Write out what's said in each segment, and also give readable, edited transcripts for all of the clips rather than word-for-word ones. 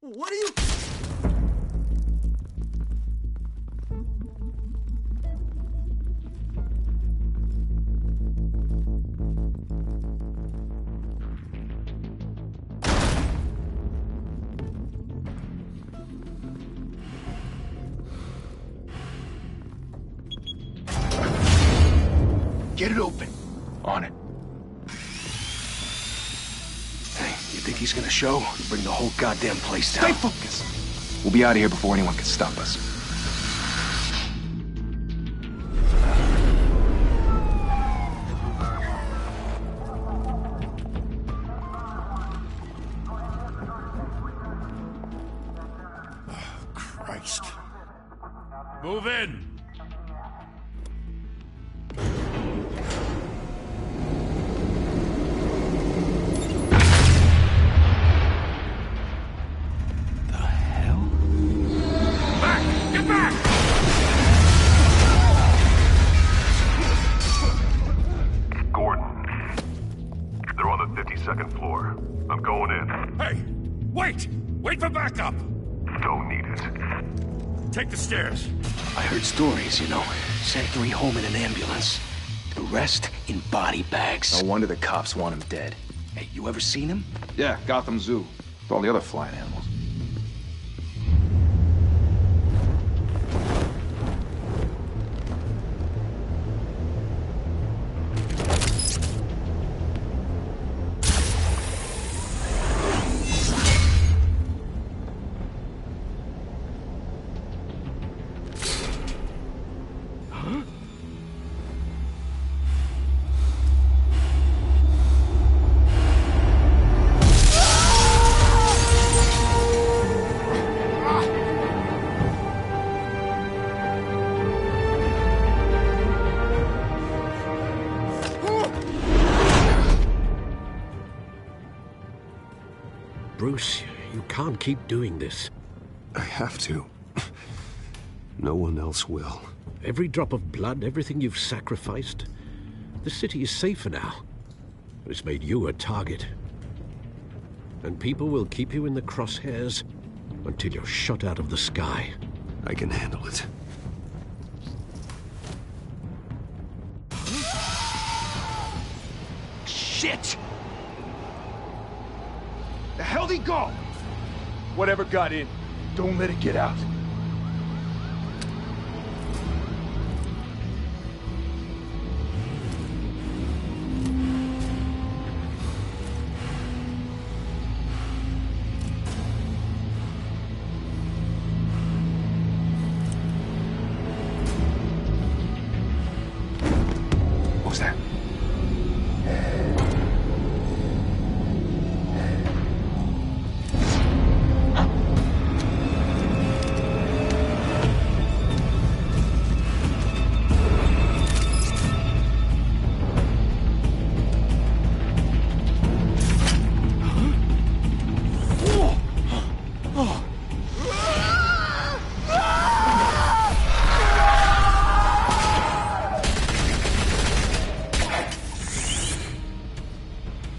What are you... Get it open. On it. Hey, you think he's gonna show? Bring the whole goddamn place down. Stay focused! We'll be out of here before anyone can stop us. Oh, Christ. Move in! Second floor. I'm going in. Hey! Wait! Wait for backup! Don't need it. Take the stairs. I heard stories, you know. Sent 3 home in an ambulance. The rest in body bags. No wonder the cops want him dead. Hey, you ever seen him? Yeah, Gotham Zoo. With all the other flying animals. Bruce, you can't keep doing this. I have to. No one else will. Every drop of blood, everything you've sacrificed. The city is safer now. It's made you a target. And people will keep you in the crosshairs until you're shot out of the sky. I can handle it. Shit! The hell'd he go? Whatever got in, don't let it get out. What was that?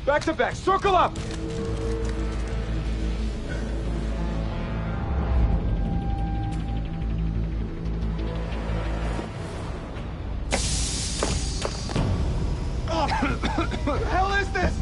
Back to back, circle up! What the hell is this?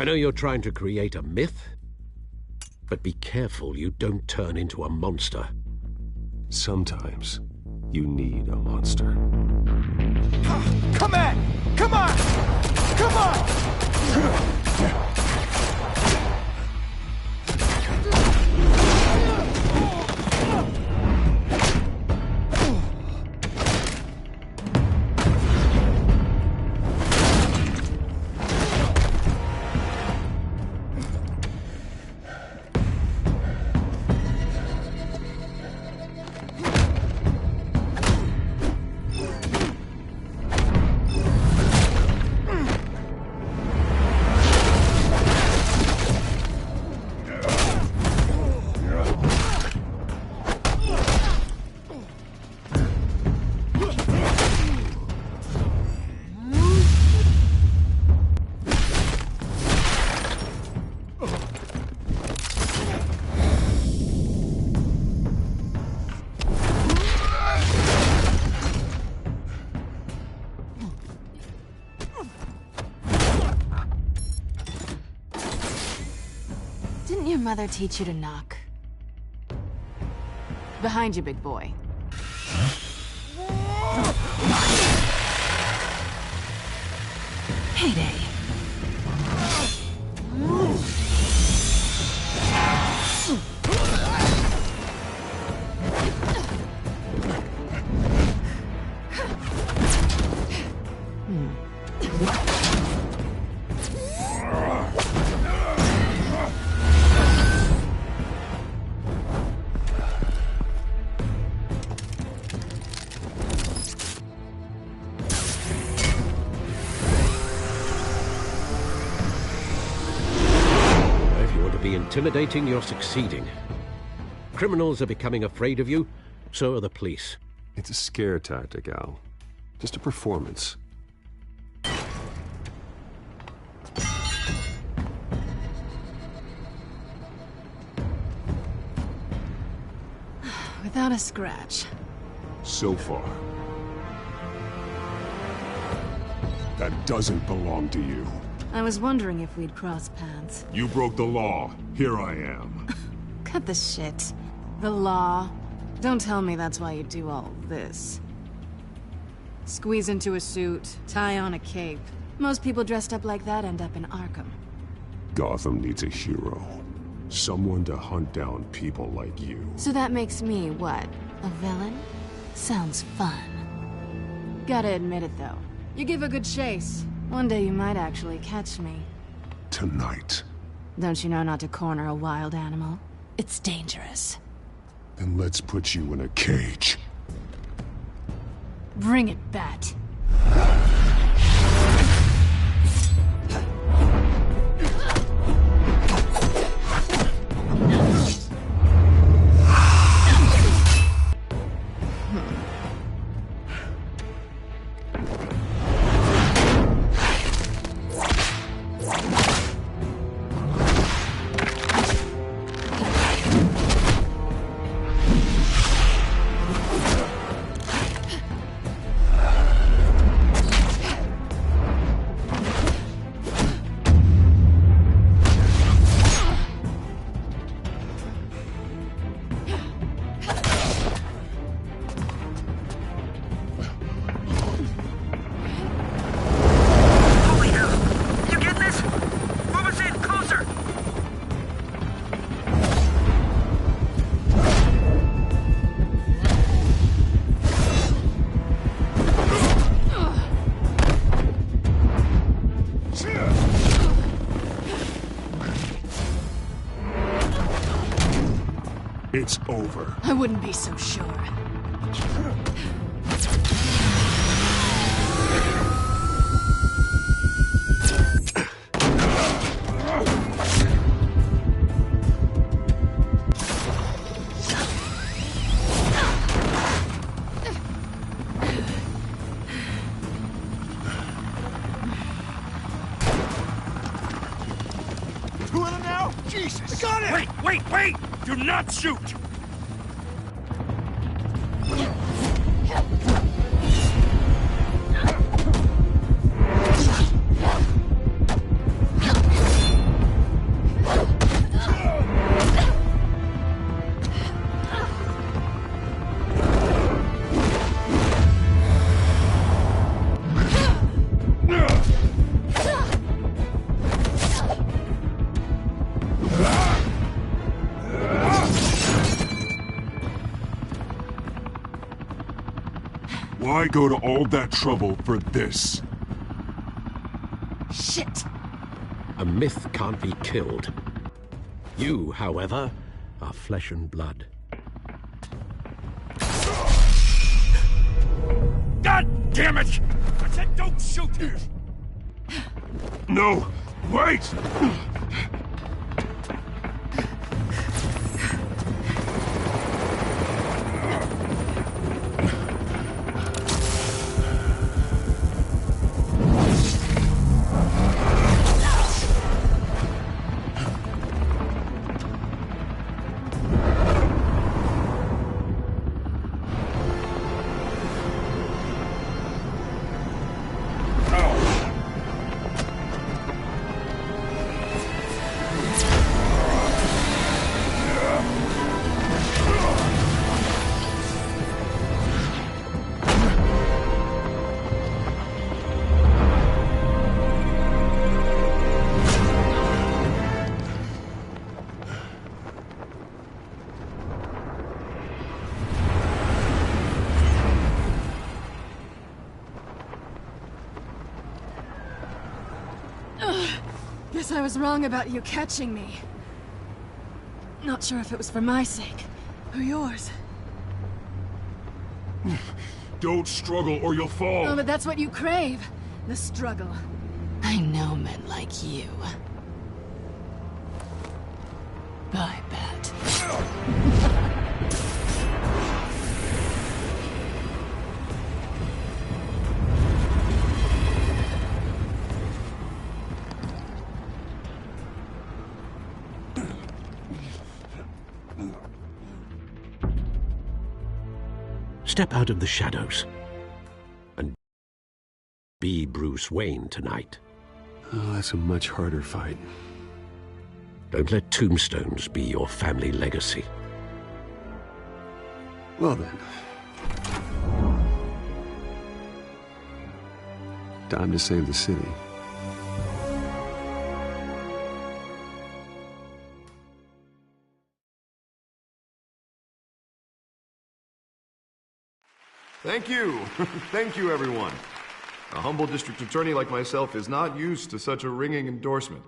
I know you're trying to create a myth, but be careful you don't turn into a monster. Sometimes you need a monster. Come on! Come on! Come on! Didn't your mother teach you to knock? Behind you, big boy. Heyday. Intimidating, you're succeeding. Criminals are becoming afraid of you, so are the police. It's a scare tactic, Al. Just a performance. Without a scratch. So far. That doesn't belong to you. I was wondering if we'd cross paths. You broke the law. Here I am. Cut the shit. The law. Don't tell me that's why you do all this. Squeeze into a suit, tie on a cape. Most people dressed up like that end up in Arkham. Gotham needs a hero. Someone to hunt down people like you. So that makes me, what, a villain? Sounds fun. Gotta admit it, though. You give a good chase. One day you might actually catch me. Tonight. Don't you know not to corner a wild animal? It's dangerous. Then let's put you in a cage. Bring it, Bat. It's over. I wouldn't be so sure. Two of them now? Jesus! I got it! Wait! Do not shoot! Why go to all that trouble for this? Shit! A myth can't be killed. You, however, are flesh and blood. God damn it! I said don't shoot him! No! Wait! Guess I was wrong about you catching me. Not sure if it was for my sake, or yours. Don't struggle or you'll fall! Oh, but that's what you crave. The struggle. I know men like you. I bet. Step out of the shadows and be Bruce Wayne tonight. Oh, that's a much harder fight. Don't let tombstones be your family legacy. Well then. Time to save the city. Thank you. Thank you, everyone. A humble district attorney like myself is not used to such a ringing endorsement.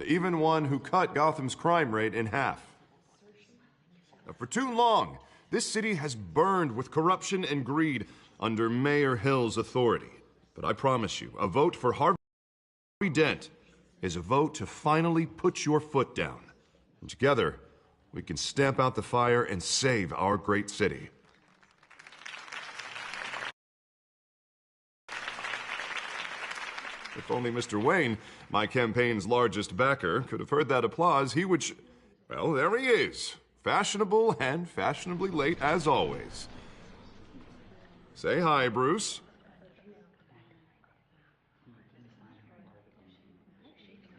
Even one who cut Gotham's crime rate in half. Now, for too long, this city has burned with corruption and greed under Mayor Hill's authority. But I promise you, a vote for Harvey Dent is a vote to finally put your foot down. And together, we can stamp out the fire and save our great city. If only Mr. Wayne, my campaign's largest backer, could have heard that applause, he would well, there he is. Fashionable and fashionably late as always. Say hi, Bruce.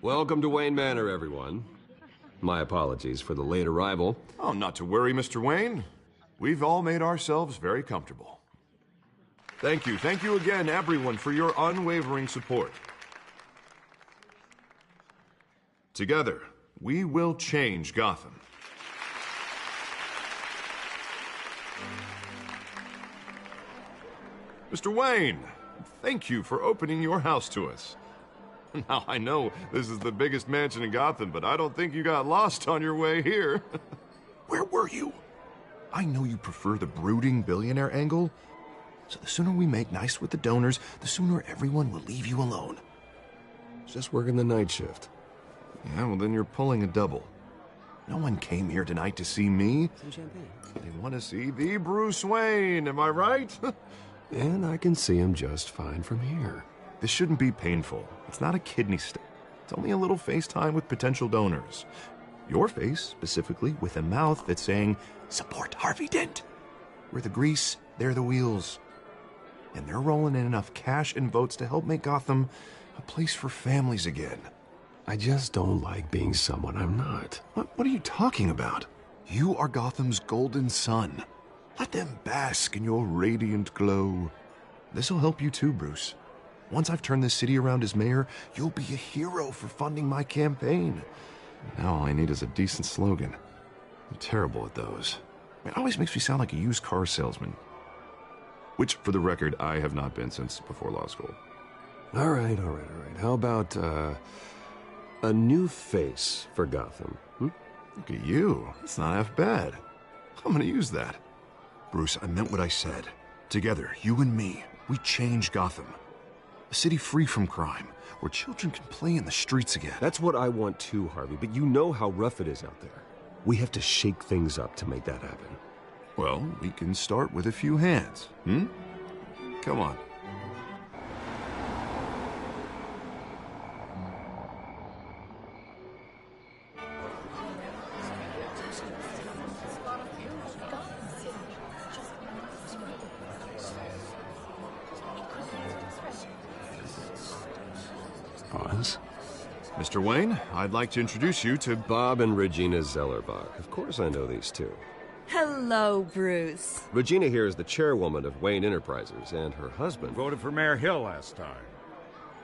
Welcome to Wayne Manor, everyone. My apologies for the late arrival. Oh, not to worry, Mr. Wayne. We've all made ourselves very comfortable. Thank you. Thank you again, everyone, for your unwavering support. Together, we will change Gotham. Mr. Wayne, thank you for opening your house to us. Now, I know this is the biggest mansion in Gotham, but I don't think you got lost on your way here. Where were you? I know you prefer the brooding billionaire angle, so the sooner we make nice with the donors, the sooner everyone will leave you alone. Just working the night shift. Yeah, well then you're pulling a double. No one came here tonight to see me. Some champagne. They want to see the Bruce Wayne, am I right? And I can see him just fine from here. This shouldn't be painful. It's not a kidney stone. It's only a little FaceTime with potential donors. Your face, specifically, with a mouth that's saying, support Harvey Dent. We're the grease, they're the wheels. And they're rolling in enough cash and votes to help make Gotham a place for families again. I just don't like being someone I'm not. What are you talking about? You are Gotham's golden sun. Let them bask in your radiant glow. This'll help you too, Bruce. Once I've turned this city around as mayor, you'll be a hero for funding my campaign. Now all I need is a decent slogan. I'm terrible at those. It always makes me sound like a used car salesman. which, for the record, I have not been since before law school. All right. How about, a new face for Gotham? Look at you. It's not half bad. I'm gonna use that. Bruce, I meant what I said. Together, you and me, we change Gotham. A city free from crime, where children can play in the streets again. That's what I want too, Harvey, but you know how rough it is out there. We have to shake things up to make that happen. Well, we can start with a few hands, Come on. Boss? Mr. Wayne, I'd like to introduce you to Bob and Regina Zellerbach. Of course I know these two. Hello, Bruce. Regina here is the chairwoman of Wayne Enterprises, and her husband... Voted for Mayor Hill last time.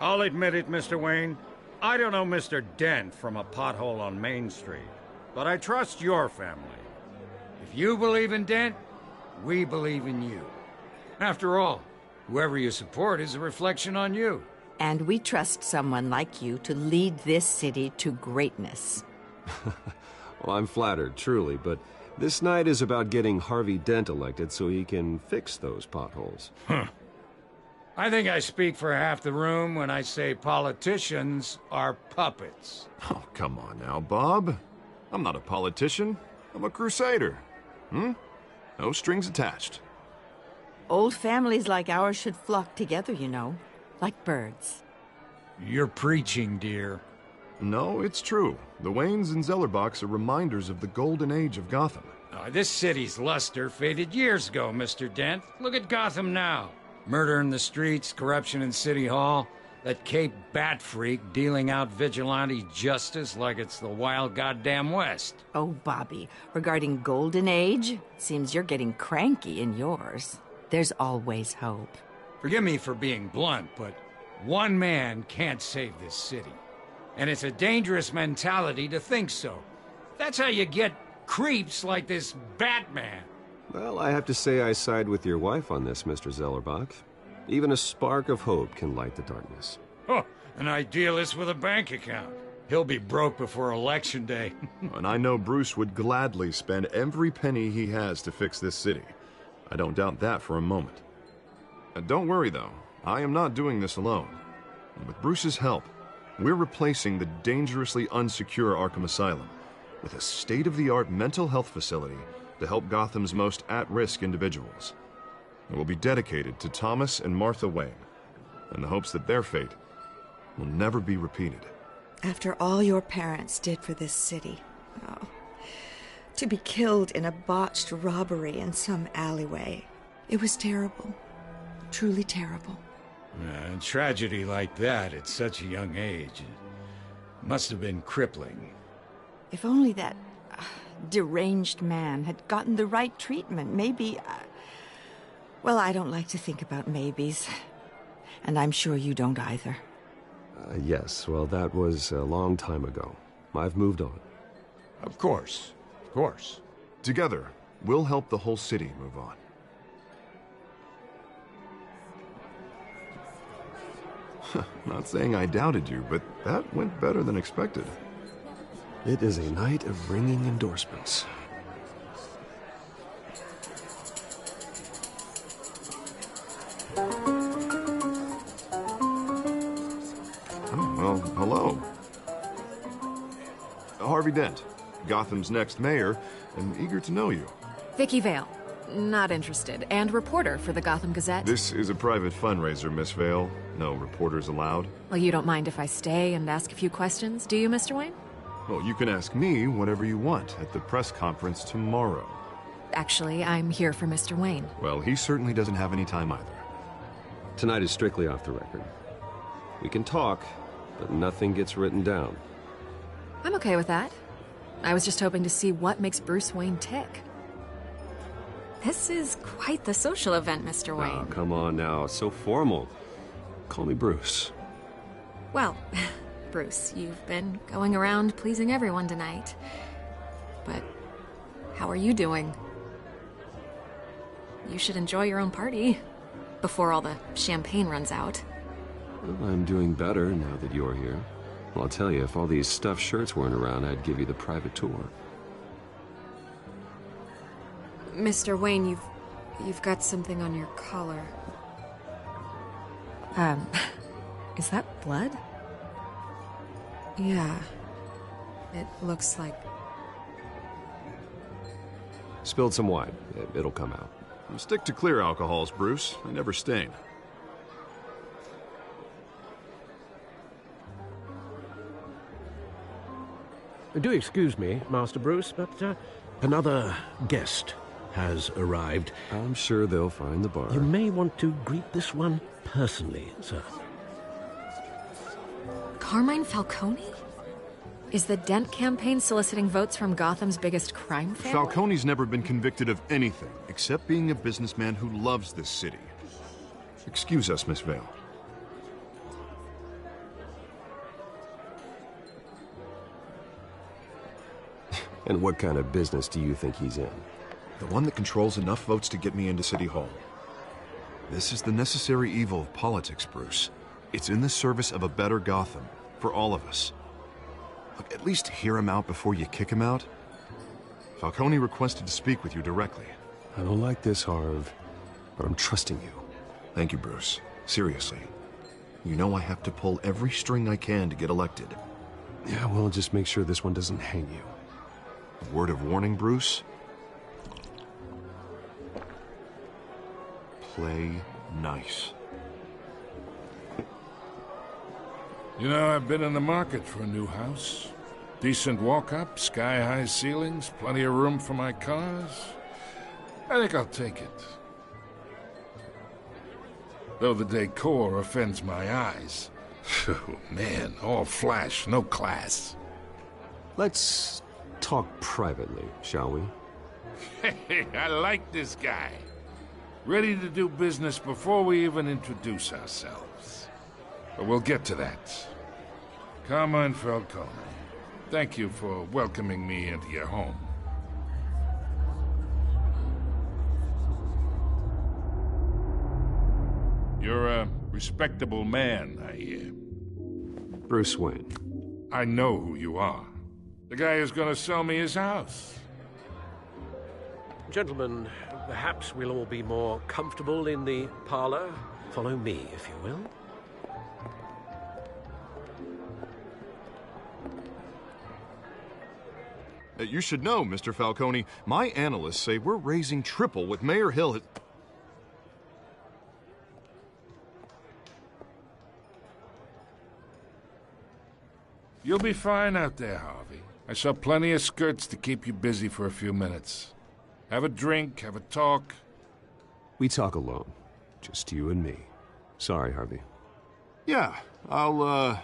I'll admit it, Mr. Wayne. I don't know Mr. Dent from a pothole on Main Street, but I trust your family. If you believe in Dent, we believe in you. After all, whoever you support is a reflection on you. And we trust someone like you to lead this city to greatness. Well, I'm flattered, truly, but this night is about getting Harvey Dent elected so he can fix those potholes. I think I speak for half the room when I say politicians are puppets. Oh, come on now, Bob. I'm not a politician. I'm a crusader. No strings attached. Old families like ours should flock together, you know, like birds. You're preaching, dear. No, it's true. The Waynes and Zellerbachs are reminders of the golden age of Gotham. This city's luster faded years ago, Mr. Dent. Look at Gotham now. Murder in the streets, corruption in City Hall, that Cape Bat freak dealing out vigilante justice like it's the wild goddamn West. Oh, Bobby, regarding Golden Age, seems you're getting cranky in yours. There's always hope. Forgive me for being blunt, but one man can't save this city. And it's a dangerous mentality to think so. That's how you get creeps like this Batman. Well, I have to say I side with your wife on this, Mr. Zellerbach. Even a spark of hope can light the darkness. Oh, an idealist with a bank account. He'll be broke before Election Day. And I know Bruce would gladly spend every penny he has to fix this city. I don't doubt that for a moment. Don't worry, though. I am not doing this alone. And with Bruce's help, we're replacing the dangerously unsecure Arkham Asylum with a state-of-the-art mental health facility to help Gotham's most at-risk individuals. It will be dedicated to Thomas and Martha Wayne, in the hopes that their fate will never be repeated. After all your parents did for this city, to be killed in a botched robbery in some alleyway, it was terrible. Truly terrible. A tragedy like that at such a young age must have been crippling. If only that deranged man had gotten the right treatment, maybe... well, I don't like to think about maybes. And I'm sure you don't either. Yes, well, that was a long time ago. I've moved on. Of course. Of course. Together, we'll help the whole city move on. Not saying I doubted you, but that went better than expected. It is a night of ringing endorsements. Oh, well, hello. Harvey Dent, Gotham's next mayor, and eager to know you. Vicky Vale. Not interested. And reporter for the Gotham Gazette. This is a private fundraiser, Miss Vale. No reporters allowed. Well, you don't mind if I stay and ask a few questions, do you, Mr. Wayne? Well, you can ask me whatever you want at the press conference tomorrow. Actually, I'm here for Mr. Wayne. Well, he certainly doesn't have any time either. Tonight is strictly off the record. We can talk, but nothing gets written down. I'm okay with that. I was just hoping to see what makes Bruce Wayne tick. This is quite the social event, Mr. Wayne. Oh, come on now. It's so formal. Call me Bruce. Well, Bruce, you've been going around pleasing everyone tonight. But how are you doing? You should enjoy your own party. Before all the champagne runs out. Well, I'm doing better now that you're here. Well, I'll tell you, if all these stuffed shirts weren't around, I'd give you the private tour. Mr. Wayne, you've got something on your collar. Is that blood? Yeah. It looks like... Spilled some wine. It'll come out. Stick to clear alcohols, Bruce. They never stain. Do excuse me, Master Bruce, but another guest has arrived. I'm sure they'll find the bar. You may want to greet this one personally, sir. Carmine Falcone? Is the Dent campaign soliciting votes from Gotham's biggest crime family? Falcone's never been convicted of anything, except being a businessman who loves this city. Excuse us, Miss Vale. And what kind of business do you think he's in? The one that controls enough votes to get me into City Hall. This is the necessary evil of politics, Bruce. It's in the service of a better Gotham, for all of us. Look, at least hear him out before you kick him out. Falcone requested to speak with you directly. I don't like this, Harv, but I'm trusting you. Thank you, Bruce. Seriously. You know I have to pull every string I can to get elected. Yeah, well, just make sure this one doesn't hang you. A word of warning, Bruce? Play nice. You know, I've been in the market for a new house. Decent walk-up, sky-high ceilings, plenty of room for my cars. I think I'll take it. Though the decor offends my eyes. Oh, man, all flash, no class. Let's talk privately, shall we? Hey, I like this guy. Ready to do business before we even introduce ourselves. But we'll get to that. Carmine Falcone, thank you for welcoming me into your home. You're a respectable man, I hear. Bruce Wayne. I know who you are. The guy who's gonna sell me his house. Gentlemen, perhaps we'll all be more comfortable in the parlor. Follow me, if you will. You should know, Mr. Falcone, my analysts say we're raising triple with Mayor Hill. You'll be fine out there, Harvey. I saw plenty of skirts to keep you busy for a few minutes. Have a drink, have a talk. We talk alone. Just you and me. Sorry, Harvey. Yeah, I'll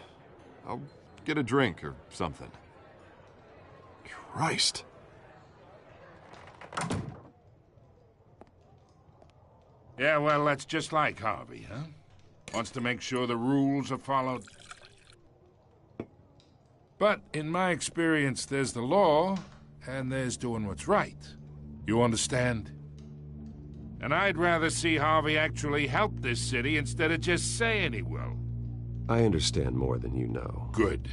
get a drink or something. Christ. Yeah, well, that's just like Harvey, huh? Wants to make sure the rules are followed. But in my experience, there's the law, and there's doing what's right. You understand? And I'd rather see Harvey actually help this city instead of just saying he will. I understand more than you know. Good.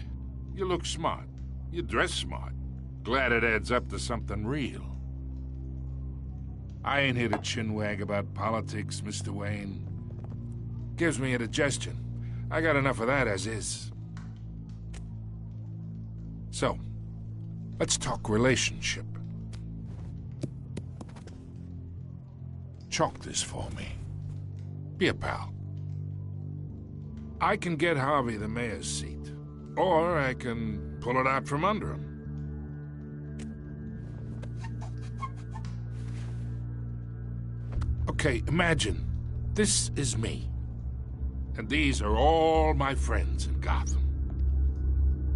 You look smart. You dress smart. Glad it adds up to something real. I ain't here to chinwag about politics, Mr. Wayne. Gives me indigestion. I got enough of that as is. So, let's talk relationship. Chalk this for me. Be a pal. I can get Harvey the mayor's seat, or I can pull it out from under him. Okay, imagine this is me, and these are all my friends in Gotham.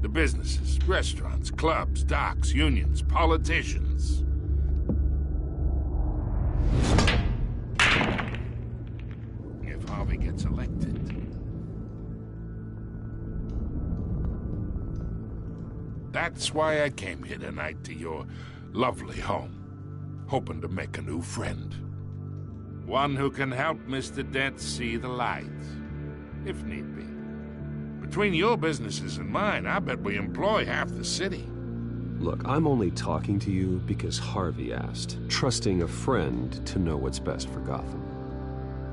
The businesses, restaurants, clubs, docks, unions, politicians. If Harvey gets elected. That's why I came here tonight to your lovely home, hoping to make a new friend. One who can help Mr. Dent see the light, if need be. Between your businesses and mine, I bet we employ half the city. Look, I'm only talking to you because Harvey asked, trusting a friend to know what's best for Gotham.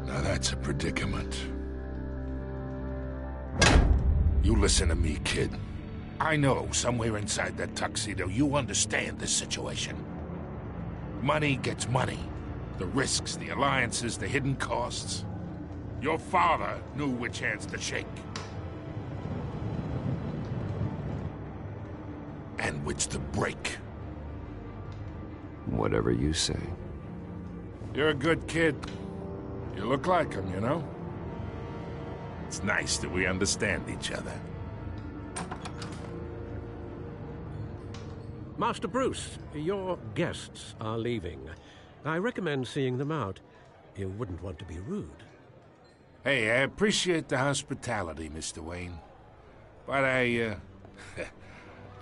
Now that's a predicament. You listen to me, kid. I know somewhere inside that tuxedo you understand this situation. Money gets money. The risks, the alliances, the hidden costs. Your father knew which hands to shake. And which to break. Whatever you say. You're a good kid. You look like him, you know? It's nice that we understand each other. Master Bruce, your guests are leaving. I recommend seeing them out. You wouldn't want to be rude. Hey, I appreciate the hospitality, Mr. Wayne. But I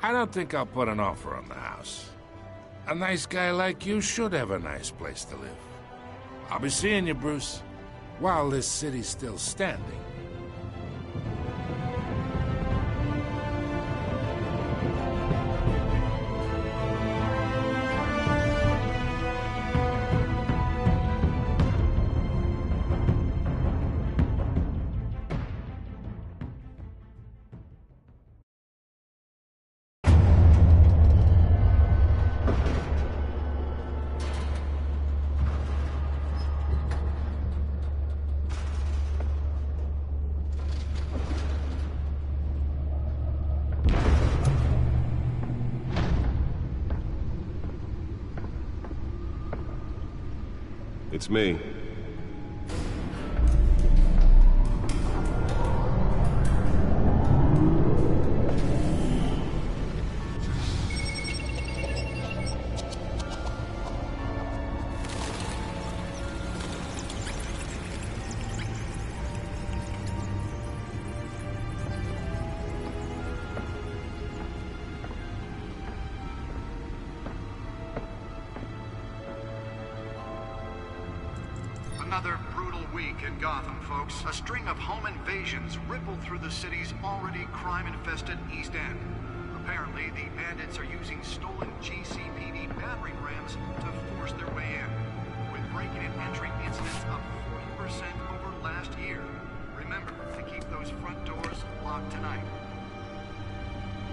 don't think I'll put an offer on the house. A nice guy like you should have a nice place to live. I'll be seeing you, Bruce, while this city's still standing. It's me. Another brutal week in Gotham, folks. A string of home invasions rippled through the city's already crime-infested East End. Apparently, the bandits are using stolen GCPD battering rams to force their way in, with breaking and entering incidents up 40% over last year. Remember to keep those front doors locked tonight.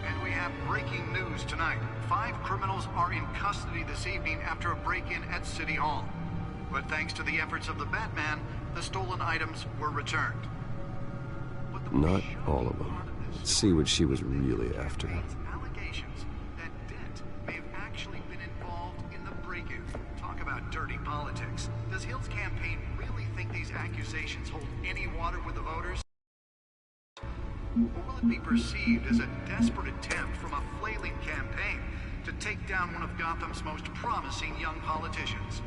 And we have breaking news tonight. 5 criminals are in custody this evening after a break-in at City Hall. But thanks to the efforts of the Batman, the stolen items were returned. Not all of them. Let's see what she was really after. Allegations that Dent may have actually been involved in the break-in. Talk about dirty politics. Does Hill's campaign really think these accusations hold any water with the voters? Or will it be perceived as a desperate attempt from a flailing campaign to take down one of Gotham's most promising young politicians?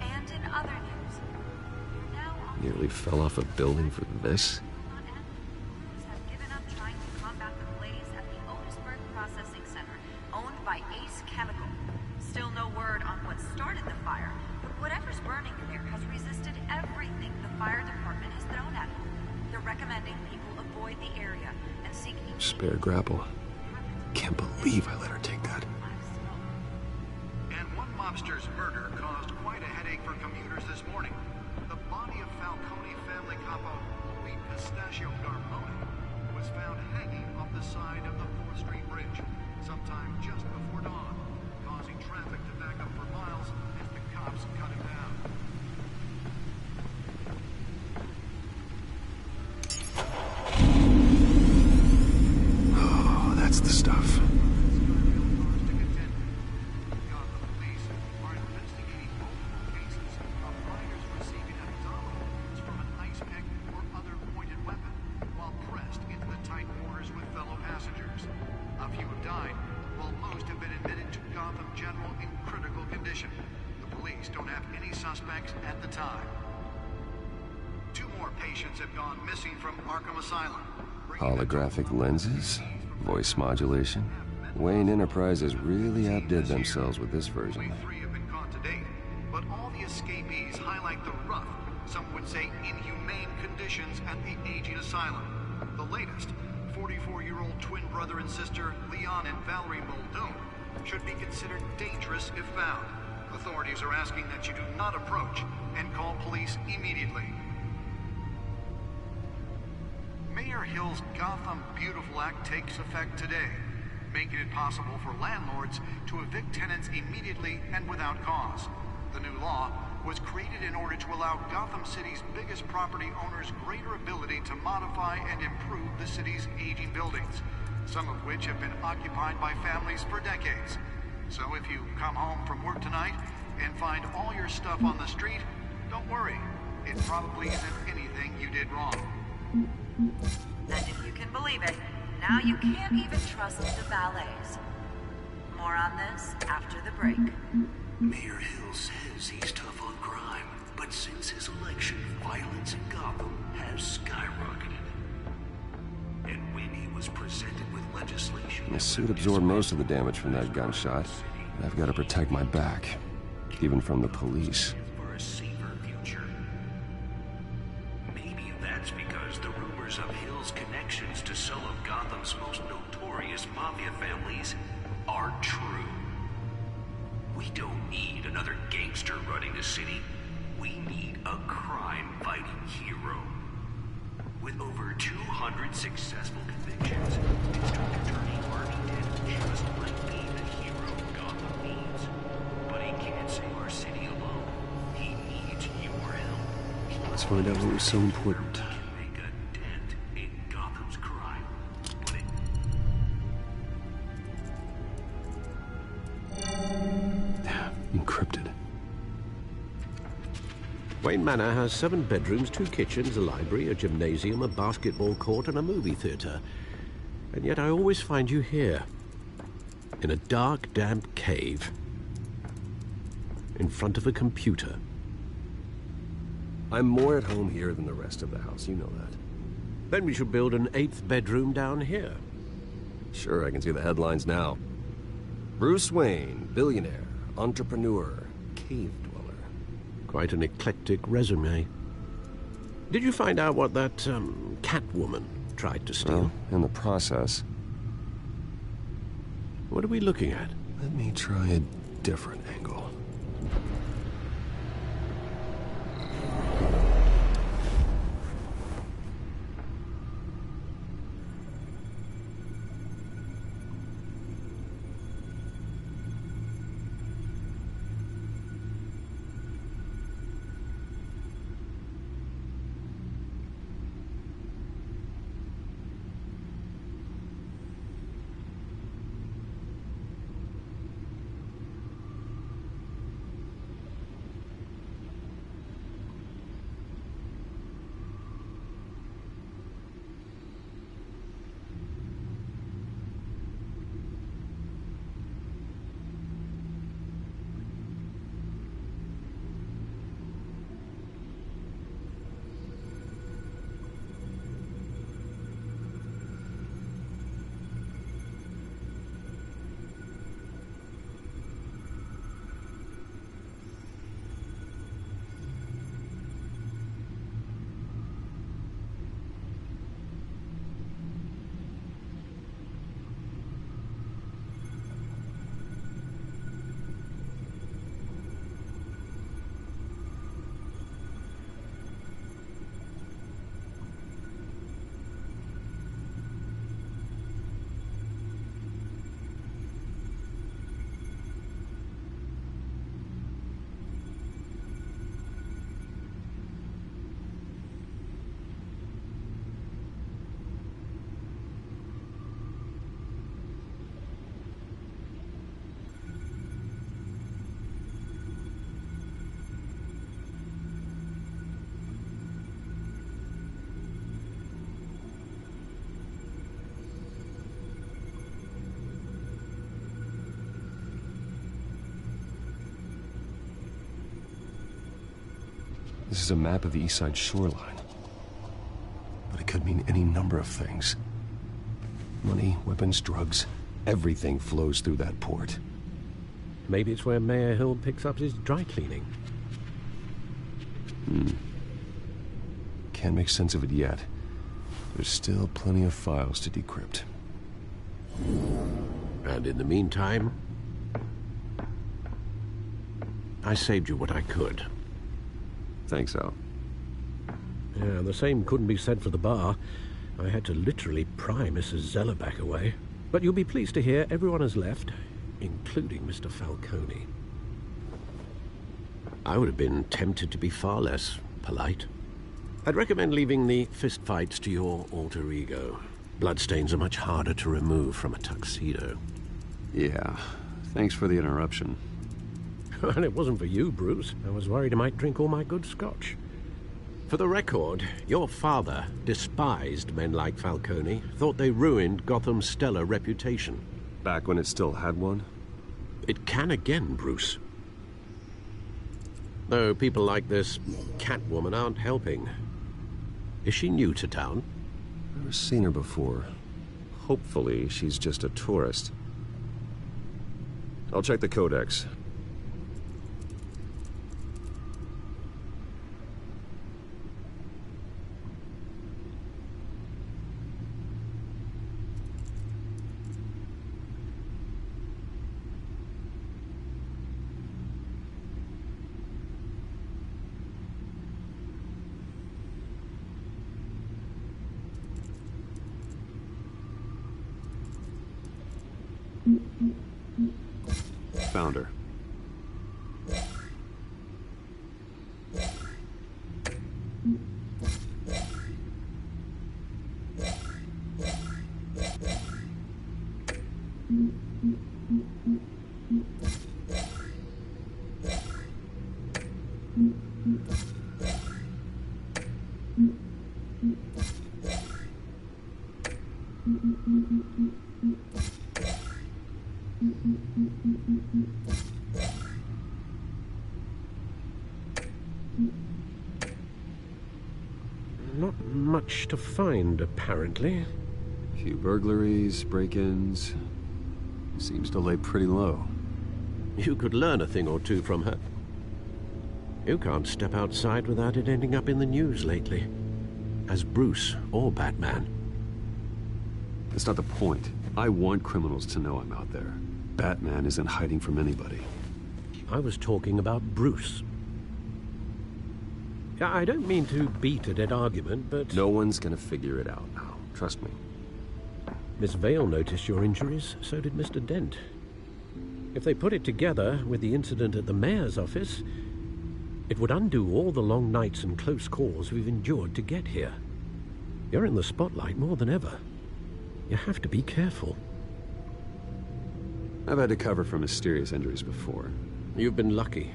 And in other news, Nearly fell off a building for this? have given up trying to combat the blaze at the Otisburg Processing Center, owned by Ace Chemical. Still no word on what started the fire, but whatever's burning in there has resisted everything the fire department has thrown at it. They're recommending people avoid the area and seek Spare grapple. Can't believe I let her take that. And one mobster's murder caused quite a headache for commuters this morning. The body of Falcone family capo Louis Pistachio Garmoni was found hanging off the side of the 4th Street Bridge sometime just before dawn, causing traffic to back up for miles as the cops cut him down. Oh, that's the stuff. At the time. 2 more patients have gone missing from Arkham Asylum. Holographic lenses? Voice modulation? Wayne Enterprises really outdid themselves with this version. 3 have been caught to date, but all the escapees highlight would say inhumane conditions at the aging asylum. The latest, 44-year-old twin brother and sister Leon and Valerie Muldoon, should be considered dangerous if found. Authorities are asking that you do not approach and call police immediately. Mayor Hill's Gotham Beautiful Act takes effect today, making it possible for landlords to evict tenants immediately and without cause. The new law was created in order to allow Gotham City's biggest property owners greater ability to modify and improve the city's aging buildings, some of which have been occupied by families for decades. So if you come home from work tonight and find all your stuff on the street, don't worry. It probably isn't anything you did wrong. And if you can believe it, now you can't even trust the valets. More on this after the break. Mayor Hill says he's tough on crime, but since his election, violence in Gotham has skyrocketed. And when he was presented with legislation... My suit absorbed most of the damage from that gunshot. I've got to protect my back, even from the police. ...for a safer future. Maybe that's because the rumors of Hill's connections to some of Gotham's most notorious mafia families are true. We don't need another gangster running the city. We need a crime-fighting hero. With over 200 successful convictions, District Attorney Harvey Dent just might be the hero Gotham needs. But he can't save our city alone. He needs your help. Let's find out what was so important. Make a dent in Gotham's crime. Encrypted. Wayne Manor has 7 bedrooms, 2 kitchens, a library, a gymnasium, a basketball court, and a movie theater. And yet I always find you here, in a dark, damp cave, in front of a computer. I'm more at home here than the rest of the house, you know that. Then we should build an 8th bedroom down here. Sure, I can see the headlines now. Bruce Wayne, billionaire, entrepreneur, cave dweller. Quite an eclectic resume. Did you find out what that, Catwoman tried to steal? Well, in the process. What are we looking at? Let me try a different angle. This is a map of the East Side shoreline. But it could mean any number of things. Money, weapons, drugs, everything flows through that port. Maybe it's where Mayor Hill picks up his dry cleaning. Can't make sense of it yet. There's still plenty of files to decrypt. And in the meantime, I saved you what I could. Thanks, Al. Yeah, the same couldn't be said for the bar. I had to literally pry Mrs. Zeller back away. But you'll be pleased to hear everyone has left, including Mr. Falcone. I would have been tempted to be far less polite. I'd recommend leaving the fistfights to your alter ego. Bloodstains are much harder to remove from a tuxedo. Yeah, thanks for the interruption. And it wasn't for you, Bruce. I was worried I might drink all my good scotch. For the record, your father despised men like Falcone, thought they ruined Gotham's stellar reputation. Back when it still had one? It can again, Bruce. Though people like this Catwoman aren't helping. Is she new to town? Never seen her before. Hopefully, she's just a tourist. I'll check the codex. Found her. Not much to find, apparently. A few burglaries, break-ins. Seems to lay pretty low. You could learn a thing or two from her. You can't step outside without it ending up in the news lately. As Bruce or Batman. That's not the point. I want criminals to know I'm out there. Batman isn't hiding from anybody. I was talking about Bruce. I don't mean to beat a dead argument, but... No one's gonna figure it out now. Trust me. Miss Vale noticed your injuries, so did Mr. Dent. If they put it together with the incident at the mayor's office, it would undo all the long nights and close calls we've endured to get here. You're in the spotlight more than ever. You have to be careful. I've had to cover for mysterious injuries before. You've been lucky.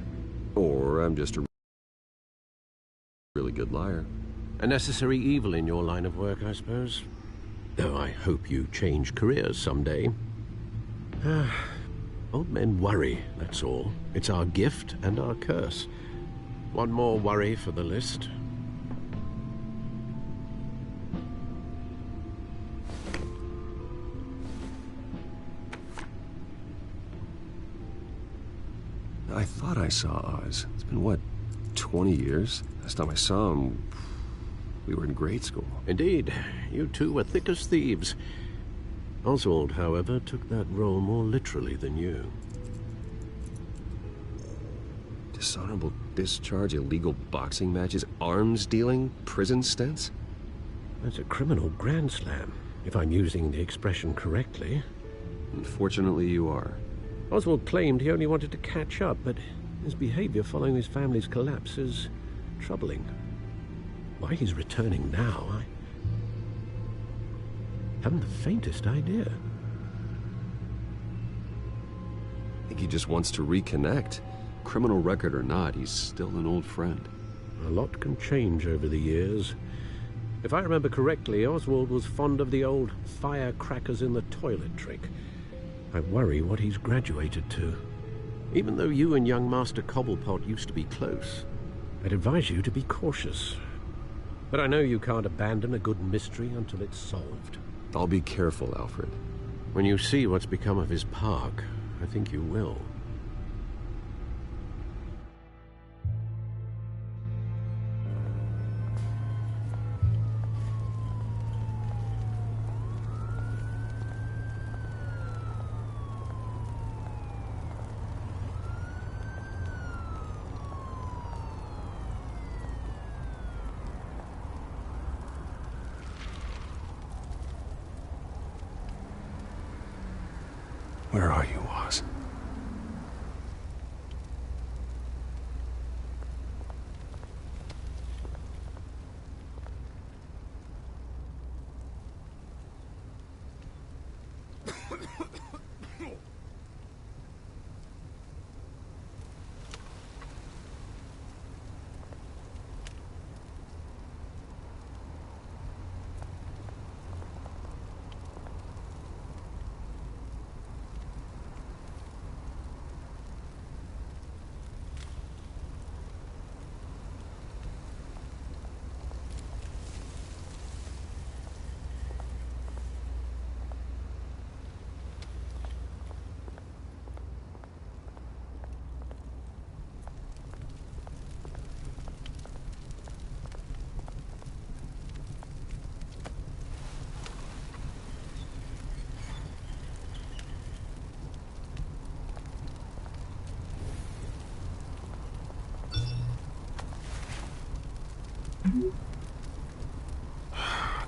Or I'm just a really good liar. A necessary evil in your line of work, I suppose. Though I hope you change careers someday. Old men worry, that's all. It's our gift and our curse. One more worry for the list. I thought I saw Oz. It's been, what, 20 years? Last time I saw him, we were in grade school. Indeed. You two were thick as thieves. Oswald, however, took that role more literally than you. Dishonorable discharge, illegal boxing matches, arms dealing, prison stints? That's a criminal grand slam, if I'm using the expression correctly. Unfortunately, you are. Oswald claimed he only wanted to catch up, but his behavior following his family's collapse is troubling. Why he's returning now, I haven't the faintest idea. I think he just wants to reconnect. Criminal record or not, he's still an old friend. A lot can change over the years. If I remember correctly, Oswald was fond of the old firecrackers in the toilet trick. I worry what he's graduated to. Even though you and young Master Cobblepot used to be close, I'd advise you to be cautious. But I know you can't abandon a good mystery until it's solved. I'll be careful, Alfred. When you see what's become of his park, I think you will. Where are you, Oz?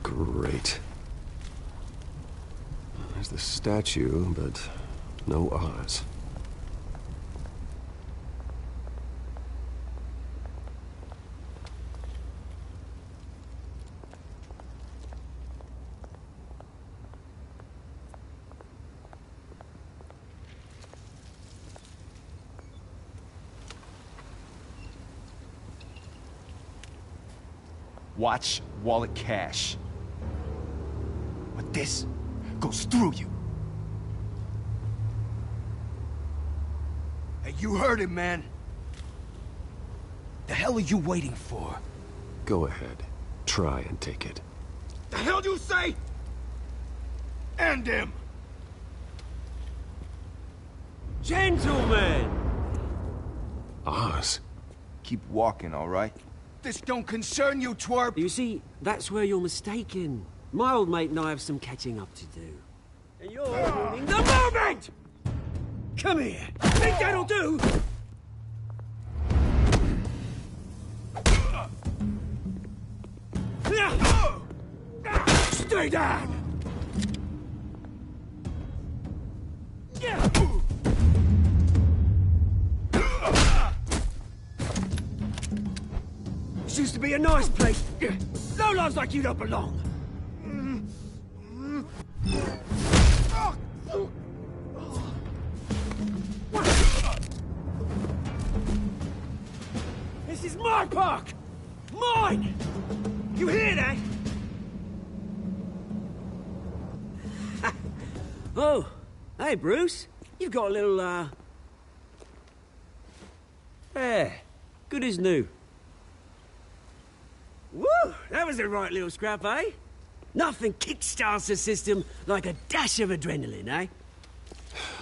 Great. There's the statue, but no Oz. Watch wallet cash. But this goes through you. Hey, you heard him, man. The hell are you waiting for? Go ahead. Try and take it. The hell do you say? End him! Gentlemen! Oz? Keep walking, all right? This don't concern you, twerp! You see, that's where you're mistaken. My old mate and I have some catching up to do. And you're ruining the moment! Come here! Think that'll do? Stay down! This used to be a nice place. No lives like you don't belong. This is my park! Mine! You hear that? Oh, hey, Bruce. You've got a little, Yeah, good as new. Woo! That was a right little scrap, eh? Nothing kickstarts the system like a dash of adrenaline, eh?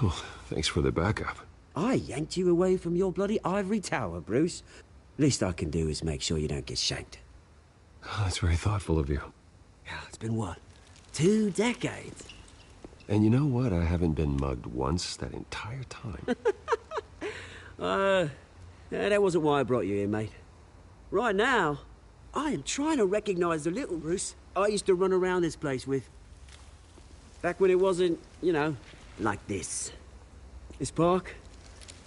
Well, thanks for the backup. I yanked you away from your bloody ivory tower, Bruce. Least I can do is make sure you don't get shanked. Oh, that's very thoughtful of you. Yeah, it's been what? 2 decades? And you know what? I haven't been mugged once that entire time. That wasn't why I brought you here, mate. Right now, I am trying to recognize the little Bruce I used to run around this place with. Back when it wasn't, you know, like this. This park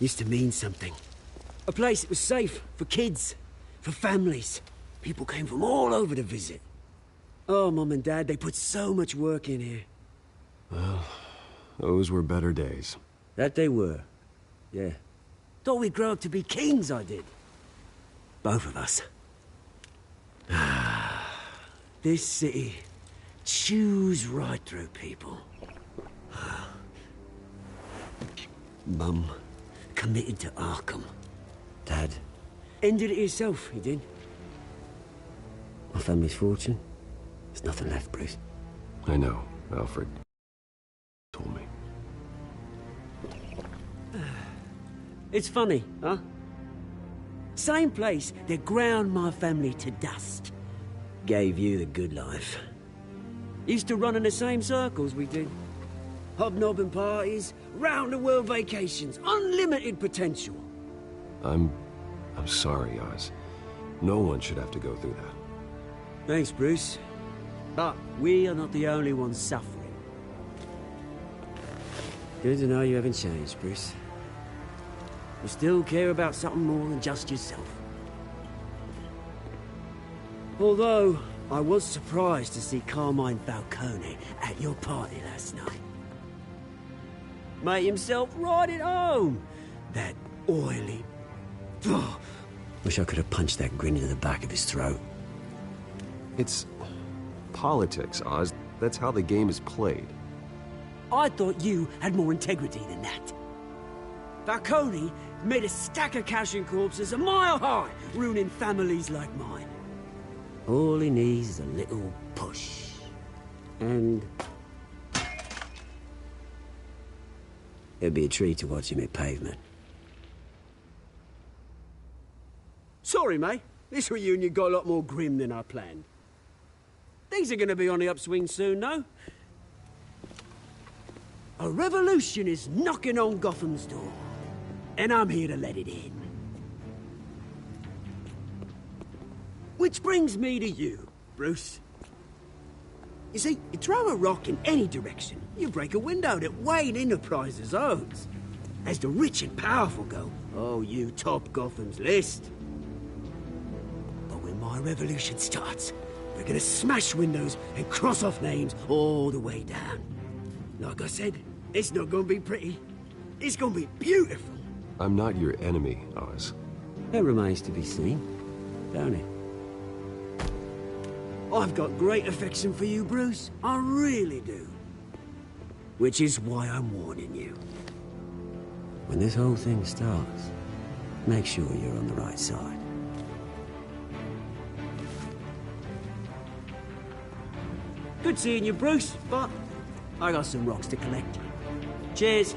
used to mean something. A place that was safe for kids, for families. People came from all over to visit. Oh, Mum and Dad, they put so much work in here. Well, those were better days. That they were. Yeah. Thought we'd grow up to be kings, I did. Both of us. This city chews right through people. Mum committed to Arkham. Dad ended it himself, he did. My family's fortune, there's nothing left, Bruce. I know, Alfred told me. It's funny, huh? Same place that ground my family to dust. Gave you the good life. Used to run in the same circles we did. Hobnobbing parties, round-the-world vacations, unlimited potential. I'm sorry, Oz. No one should have to go through that. Thanks, Bruce. But we are not the only ones suffering. Good to know you haven't changed, Bruce. You still care about something more than just yourself. Although, I was surprised to see Carmine Falcone at your party last night. Made himself right at home. That oily... Oh, wish I could have punched that grin into the back of his throat. It's politics, Oz. That's how the game is played. I thought you had more integrity than that. Falcone made a stack of cashing corpses a mile high, ruining families like mine. All he needs is a little push. And... it'd be a treat to watch him hit pavement. Sorry, mate. This reunion got a lot more grim than I planned. Things are gonna be on the upswing soon, though. A revolution is knocking on Gotham's door. And I'm here to let it in. Which brings me to you, Bruce. You see, you throw a rock in any direction, you break a window that Wayne Enterprises owns. As the rich and powerful go, oh, you top Gotham's list. But when my revolution starts, we're gonna smash windows and cross off names all the way down. Like I said, it's not gonna be pretty. It's gonna be beautiful. I'm not your enemy, Oz. That remains to be seen, don't it? I've got great affection for you, Bruce. I really do. Which is why I'm warning you. When this whole thing starts, make sure you're on the right side. Good seeing you, Bruce, but I got some rocks to collect. Cheers.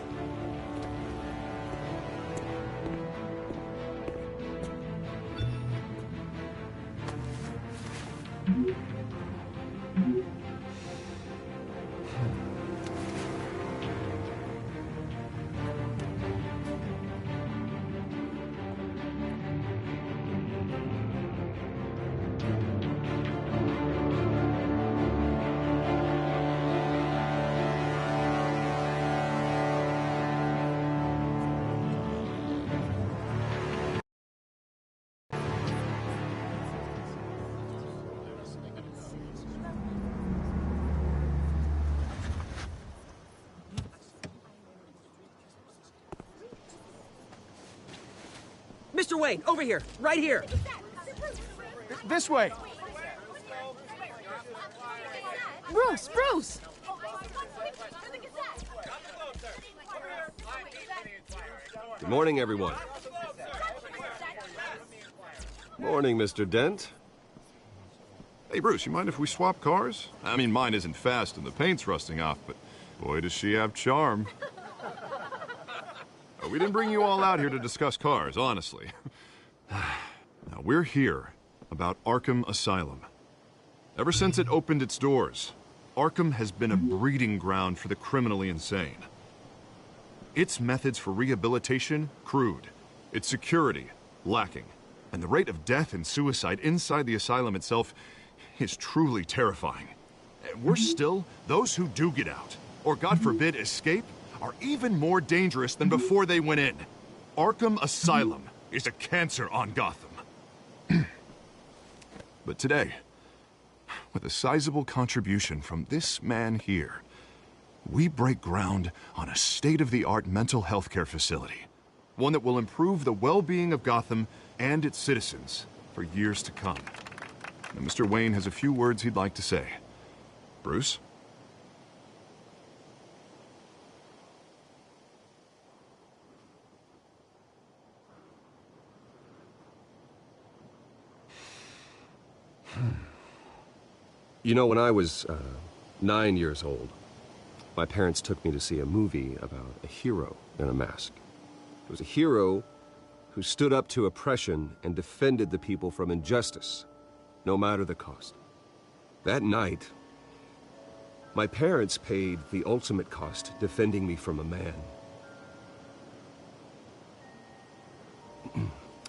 Mr. Wayne, over here, right here. This way. Bruce, Bruce! Good morning, everyone. Morning, Mr. Dent. Hey, Bruce, you mind if we swap cars? I mean, mine isn't fast and the paint's rusting off, but boy, does she have charm. We didn't bring you all out here to discuss cars, honestly. Now, we're here about Arkham Asylum. Ever since it opened its doors, Arkham has been a breeding ground for the criminally insane. Its methods for rehabilitation, crude. Its security, lacking. And the rate of death and suicide inside the asylum itself is truly terrifying. And worse still, those who do get out, or God forbid, escape, are even more dangerous than before they went in. Arkham Asylum is a cancer on Gotham. But today, with a sizable contribution from this man here, we break ground on a state-of-the-art mental health care facility. One that will improve the well-being of Gotham and its citizens for years to come. Now, Mr. Wayne has a few words he'd like to say. Bruce? You know, when I was 9 years old, my parents took me to see a movie about a hero in a mask. It was a hero who stood up to oppression and defended the people from injustice, no matter the cost. That night, my parents paid the ultimate cost defending me from a man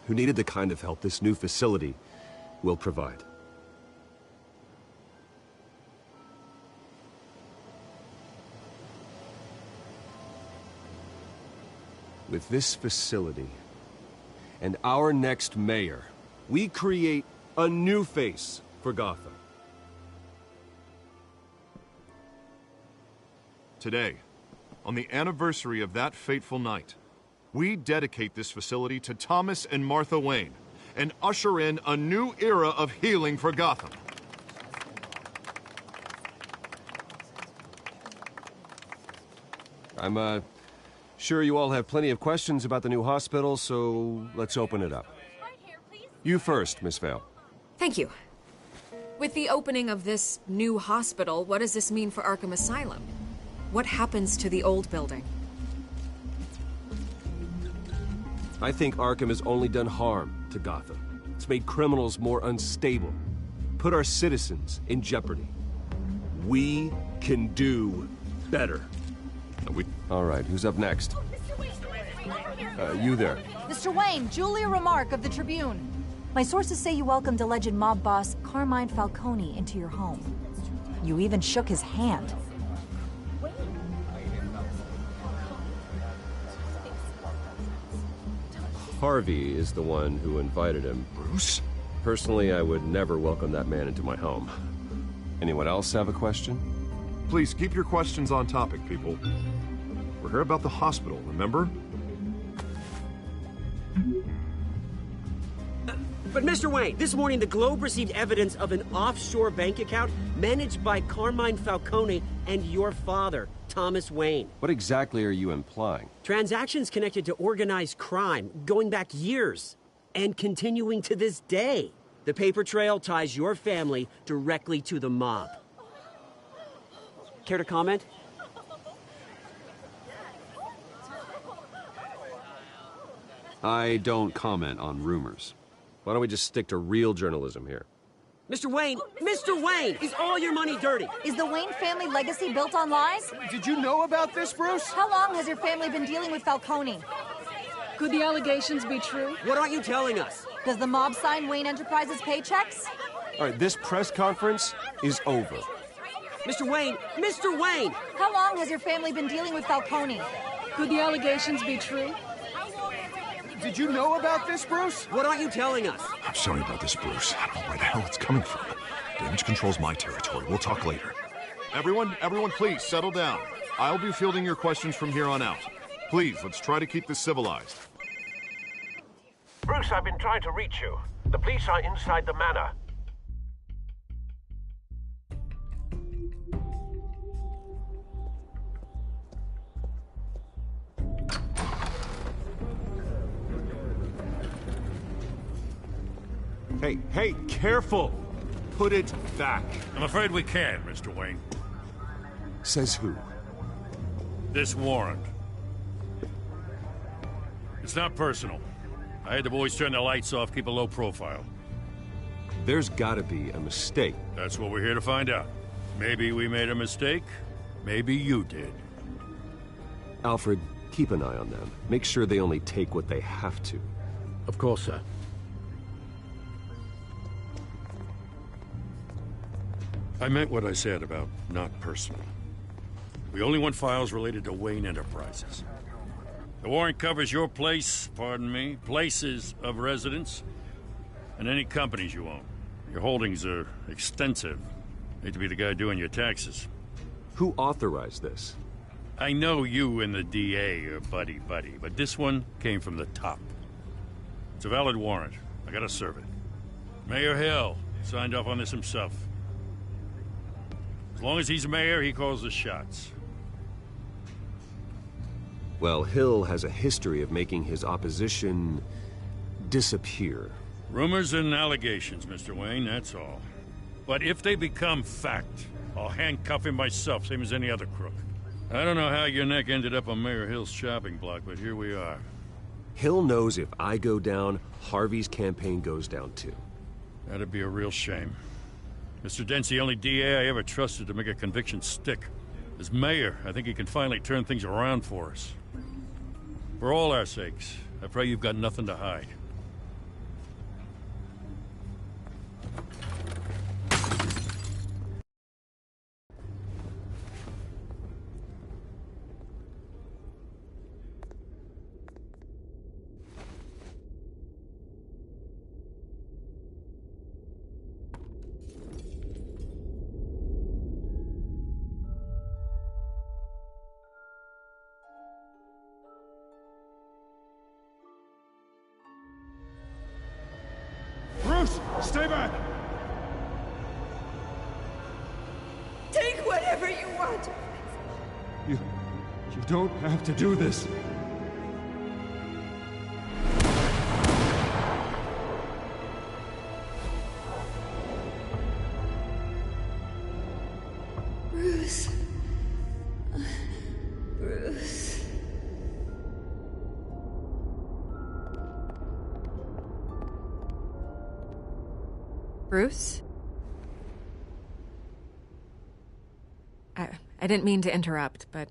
who needed the kind of help this new facility will provide. With this facility and our next mayor, we create a new face for Gotham. Today, on the anniversary of that fateful night, we dedicate this facility to Thomas and Martha Wayne and usher in a new era of healing for Gotham. I'm, sure you all have plenty of questions about the new hospital, so let's open it up. You first, Miss Vale. Thank you. With the opening of this new hospital, what does this mean for Arkham Asylum? What happens to the old building? I think Arkham has only done harm to Gotham. It's made criminals more unstable, put our citizens in jeopardy. We can do better. All right, who's up next? You there. Mr. Wayne, Julia Remark of the Tribune. My sources say you welcomed alleged mob boss Carmine Falcone into your home. You even shook his hand. Harvey is the one who invited him. Bruce? Personally, I would never welcome that man into my home. Anyone else have a question? Please keep your questions on topic, people. We're here about the hospital, remember? But Mr. Wayne, this morning the Globe received evidence of an offshore bank account managed by Carmine Falcone and your father, Thomas Wayne. What exactly are you implying? Transactions connected to organized crime going back years and continuing to this day. The paper trail ties your family directly to the mob. Care to comment? I don't comment on rumors. Why don't we just stick to real journalism here? Mr. Wayne, is all your money dirty? Is the Wayne family legacy built on lies? Did you know about this, Bruce? How long has your family been dealing with Falcone? Could the allegations be true? What aren't you telling us? Does the mob sign Wayne Enterprises paychecks? All right, this press conference is over. Mr. Wayne! How long has your family been dealing with Falcone? Could the allegations be true? Did you know about this, Bruce? What aren't you telling us? I'm sorry about this, Bruce. I don't know where the hell it's coming from. Damage control's my territory. We'll talk later. Everyone, please, settle down. I'll be fielding your questions from here on out. Please, let's try to keep this civilized. Bruce, I've been trying to reach you. The police are inside the manor. Hey, careful! Put it back. I'm afraid we can't, Mr. Wayne. Says who? This warrant. It's not personal. I had the boys turn the lights off, keep a low profile. There's gotta be a mistake. That's what we're here to find out. Maybe we made a mistake. Maybe you did. Alfred, keep an eye on them. Make sure they only take what they have to. Of course, sir. I meant what I said about not personal. We only want files related to Wayne Enterprises. The warrant covers your place, pardon me, places of residence, and any companies you own. Your holdings are extensive. Hate to be the guy doing your taxes. Who authorized this? I know you and the DA are buddy-buddy, but this one came from the top. It's a valid warrant. I gotta serve it. Mayor Hill signed off on this himself. As long as he's mayor, he calls the shots. Well, Hill has a history of making his opposition disappear. Rumors and allegations, Mr. Wayne, that's all. But if they become fact, I'll handcuff him myself, same as any other crook. I don't know how your neck ended up on Mayor Hill's shopping block, but here we are. Hill knows if I go down, Harvey's campaign goes down too. That'd be a real shame. Mr. Dent's the only DA I ever trusted to make a conviction stick. As mayor, I think he can finally turn things around for us. For all our sakes, I pray you've got nothing to hide. whatever you want. You don't have to do this. Bruce. Bruce. Bruce? I didn't mean to interrupt, but...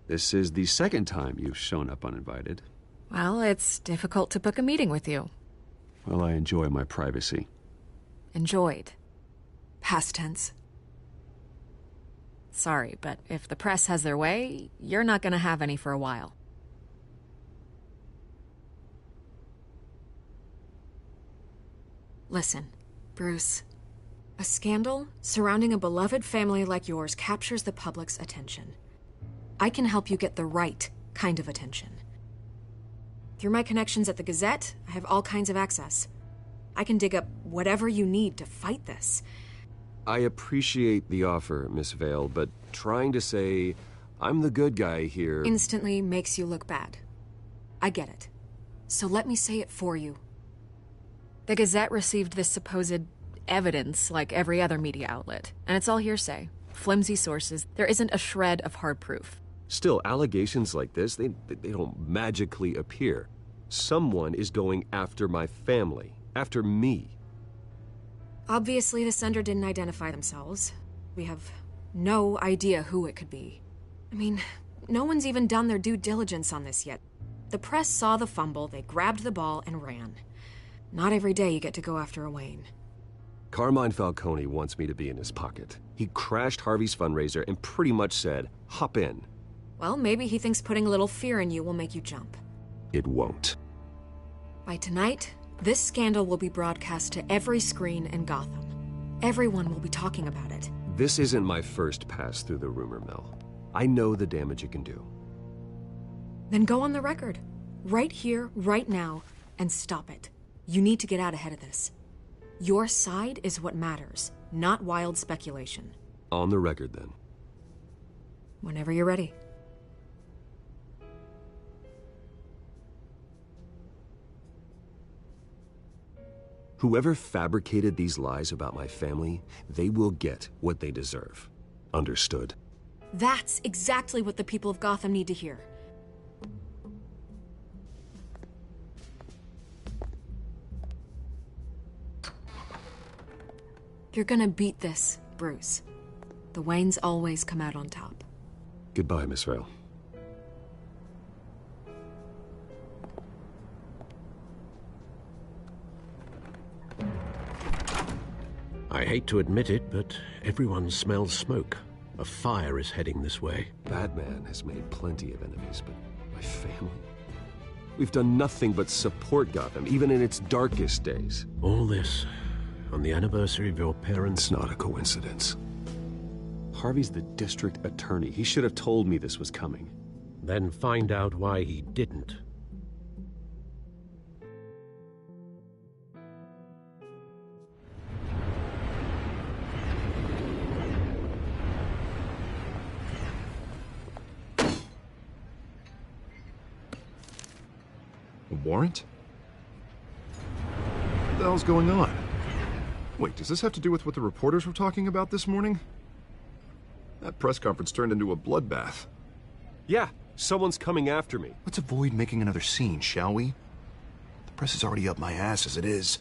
This is the second time you've shown up uninvited. Well, it's difficult to book a meeting with you. Well, I enjoy my privacy. Enjoyed. Past tense. Sorry, but if the press has their way, you're not gonna have any for a while. Listen, Bruce. A scandal surrounding a beloved family like yours captures the public's attention. I can help you get the right kind of attention. Through my connections at the Gazette, I have all kinds of access. I can dig up whatever you need to fight this. I appreciate the offer, Miss Vale, but trying to say I'm the good guy here... instantly makes you look bad. I get it. So let me say it for you. The Gazette received this supposed evidence like every other media outlet, and it's all hearsay. Flimsy sources. There isn't a shred of hard proof. Still, allegations like this, they don't magically appear. Someone is going after my family, after me. Obviously, the sender didn't identify themselves. We have no idea who it could be. I mean, no one's even done their due diligence on this yet. The press saw the fumble, they grabbed the ball and ran. Not every day you get to go after a Wayne. Carmine Falcone wants me to be in his pocket. He crashed Harvey's fundraiser and pretty much said, hop in. Well, maybe he thinks putting a little fear in you will make you jump. It won't. By tonight, this scandal will be broadcast to every screen in Gotham. Everyone will be talking about it. This isn't my first pass through the rumor mill. I know the damage it can do. Then go on the record. Right here, right now, and stop it. You need to get out ahead of this. Your side is what matters, not wild speculation. On the record, then. Whenever you're ready. Whoever fabricated these lies about my family, they will get what they deserve. Understood? That's exactly what the people of Gotham need to hear. You're gonna beat this, Bruce. The Waynes always come out on top. Goodbye, Miss Vale. I hate to admit it, but everyone smells smoke. A fire is heading this way. Batman has made plenty of enemies, but my family? We've done nothing but support Gotham, even in its darkest days. All this on the anniversary of your parents'... It's not a coincidence. Harvey's the district attorney. He should have told me this was coming. Then find out why he didn't. A warrant? What the hell's going on? Wait, does this have to do with what the reporters were talking about this morning? That press conference turned into a bloodbath. Yeah, someone's coming after me. Let's avoid making another scene, shall we? The press is already up my ass as it is.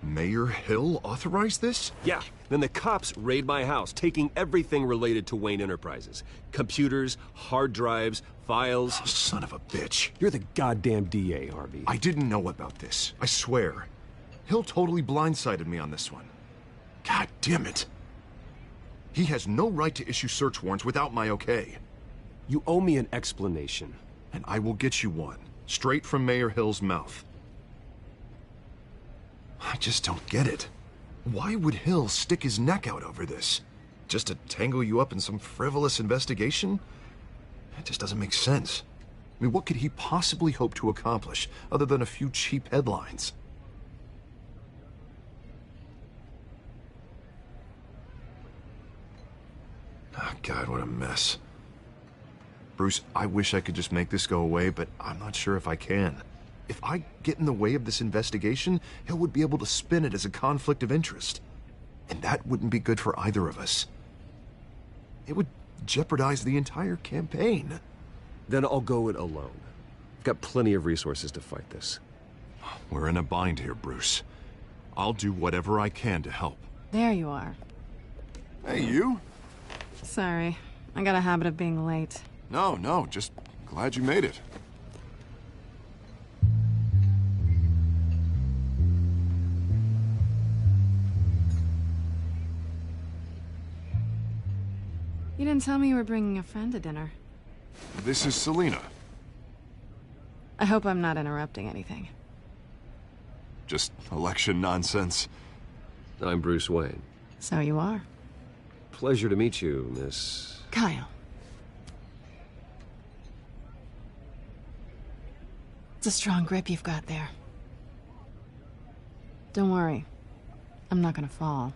Mayor Hill authorized this? Yeah, then the cops raid my house, taking everything related to Wayne Enterprises. Computers, hard drives, files. Oh, son of a bitch. You're the goddamn DA, Harvey. I didn't know about this. I swear. Hill totally blindsided me on this one. God damn it. He has no right to issue search warrants without my okay. You owe me an explanation. And I will get you one, straight from Mayor Hill's mouth. I just don't get it. Why would Hill stick his neck out over this? Just to tangle you up in some frivolous investigation? It just doesn't make sense. I mean, what could he possibly hope to accomplish other than a few cheap headlines? Oh, God, what a mess. Bruce, I wish I could just make this go away, but I'm not sure if I can. If I get in the way of this investigation, Hill would be able to spin it as a conflict of interest. And that wouldn't be good for either of us. It would jeopardize the entire campaign. Then I'll go it alone. I've got plenty of resources to fight this. We're in a bind here, Bruce. I'll do whatever I can to help. There you are. Hey, you? Sorry. I got a habit of being late. No, just glad you made it. You didn't tell me you were bringing a friend to dinner. This is Selina. I hope I'm not interrupting anything. Just election nonsense. I'm Bruce Wayne. So you are. Pleasure to meet you, Miss... Kyle. It's a strong grip you've got there. Don't worry. I'm not gonna fall.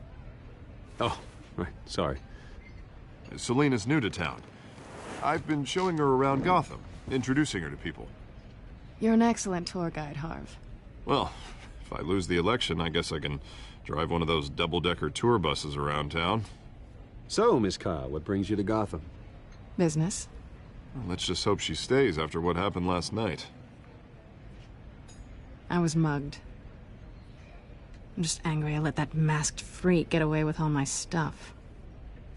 Oh, right. Sorry. Selina's new to town. I've been showing her around Gotham, introducing her to people. You're an excellent tour guide, Harv. Well, if I lose the election, I guess I can drive one of those double-decker tour buses around town. So, Miss Kyle, what brings you to Gotham? Business. Well, let's just hope she stays after what happened last night. I was mugged. I'm just angry I let that masked freak get away with all my stuff.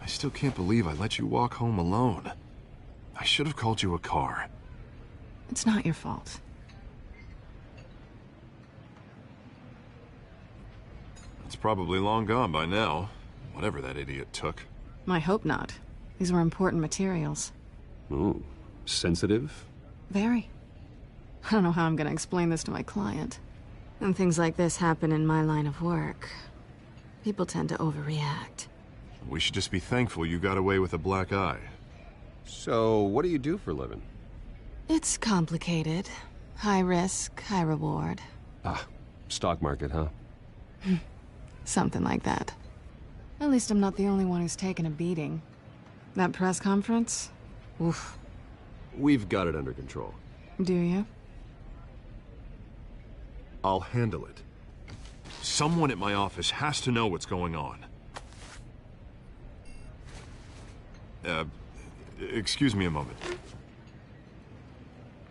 I still can't believe I let you walk home alone. I should have called you a car. It's not your fault. It's probably long gone by now, whatever that idiot took. I hope not. These were important materials. Ooh, sensitive? Very. I don't know how I'm gonna explain this to my client. When things like this happen in my line of work, people tend to overreact. We should just be thankful you got away with a black eye. So, what do you do for a living? It's complicated. High risk, high reward. Ah, stock market, huh? Something like that. At least I'm not the only one who's taken a beating. That press conference? Oof. We've got it under control. Do you? I'll handle it. Someone at my office has to know what's going on. Excuse me a moment.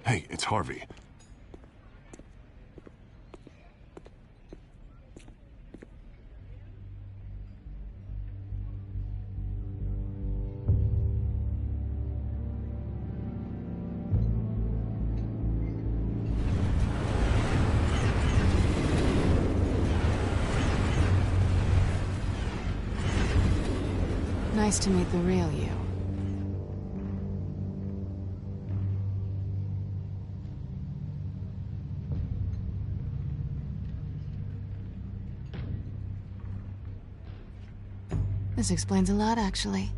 Hey, it's Harvey. Nice to meet the real you. This explains a lot, actually.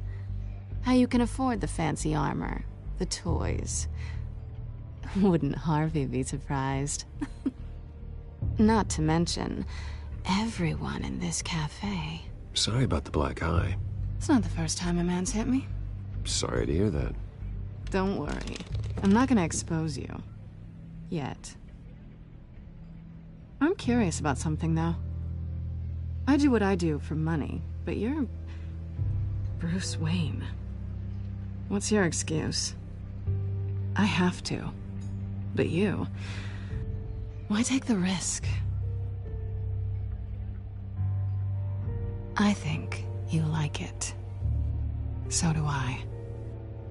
How you can afford the fancy armor, the toys. Wouldn't Harvey be surprised? Not to mention, everyone in this cafe. Sorry about the black eye. It's not the first time a man's hit me. Sorry to hear that. Don't worry. I'm not gonna expose you. Yet. I'm curious about something, though. I do what I do for money, but you're... Bruce Wayne. What's your excuse? I have to. But you... Why take the risk? I think you like it. So do I.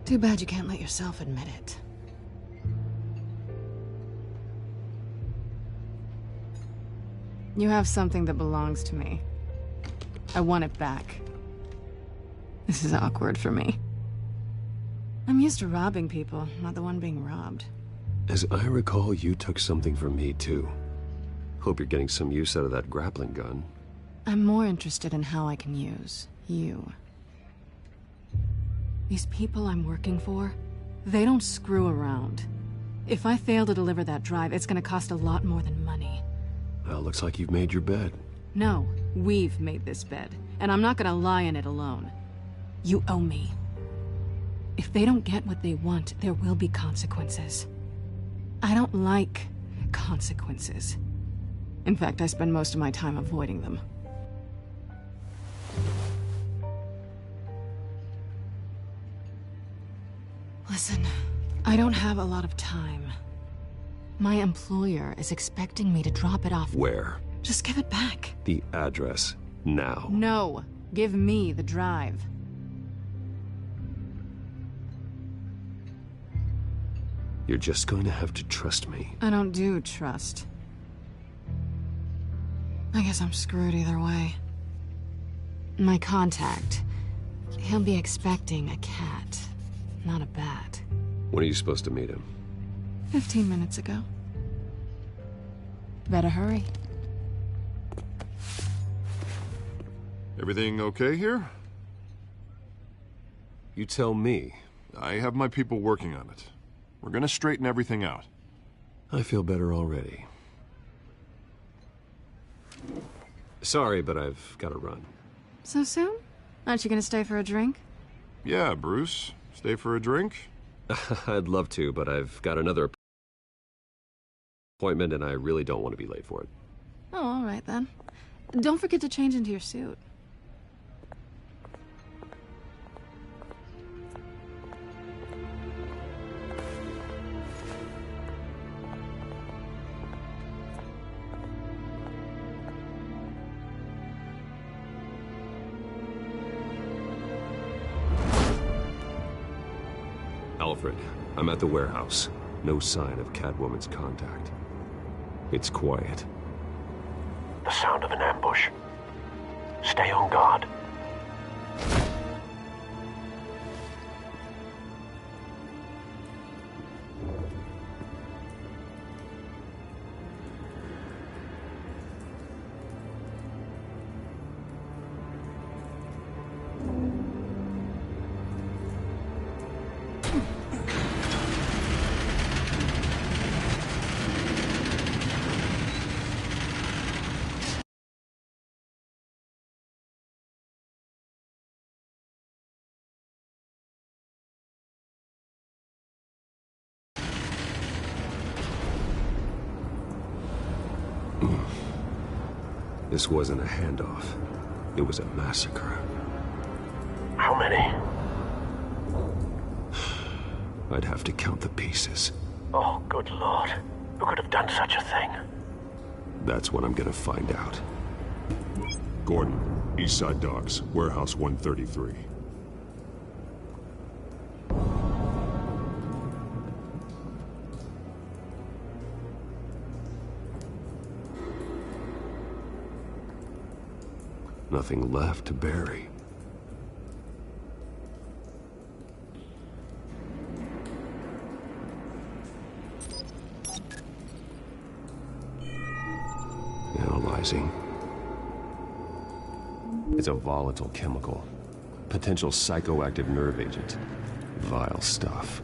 Too bad you can't let yourself admit it. You have something that belongs to me. I want it back. This is awkward for me. I'm used to robbing people, not the one being robbed. As I recall, you took something from me, too. Hope you're getting some use out of that grappling gun. I'm more interested in how I can use you. These people I'm working for, they don't screw around. If I fail to deliver that drive, it's gonna cost a lot more than money. Well, looks like you've made your bed. No, we've made this bed, and I'm not gonna lie in it alone. You owe me. If they don't get what they want, there will be consequences. I don't like consequences. In fact, I spend most of my time avoiding them. Listen, I don't have a lot of time. My employer is expecting me to drop it off. Where? Just give it back. The address, now. No, give me the drive. You're just going to have to trust me. I don't do trust. I guess I'm screwed either way. My contact, he'll be expecting a cat, not a bat. When are you supposed to meet him? 15 minutes ago. Better hurry. Everything okay here? You tell me. I have my people working on it. We're gonna straighten everything out. I feel better already. Sorry, but I've got to run. So soon? Aren't you gonna stay for a drink? Yeah, Bruce. Stay for a drink? I'd love to, but I've got another appointment and I really don't want to be late for it. Oh, all right then. Don't forget to change into your suit. Alfred, I'm at the warehouse. No sign of Catwoman's contact. It's quiet. The sound of an ambush. Stay on guard. This wasn't a handoff. It was a massacre. How many? I'd have to count the pieces. Oh, good Lord. Who could have done such a thing? That's what I'm gonna find out. Gordon, Eastside Docks, Warehouse 133. Nothing left to bury. Analyzing. It's a volatile chemical. Potential psychoactive nerve agent. Vile stuff.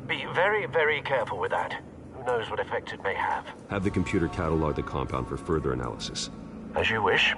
Be very, very careful with that. Who knows what effect it may have. Have the computer catalog the compound for further analysis. As you wish.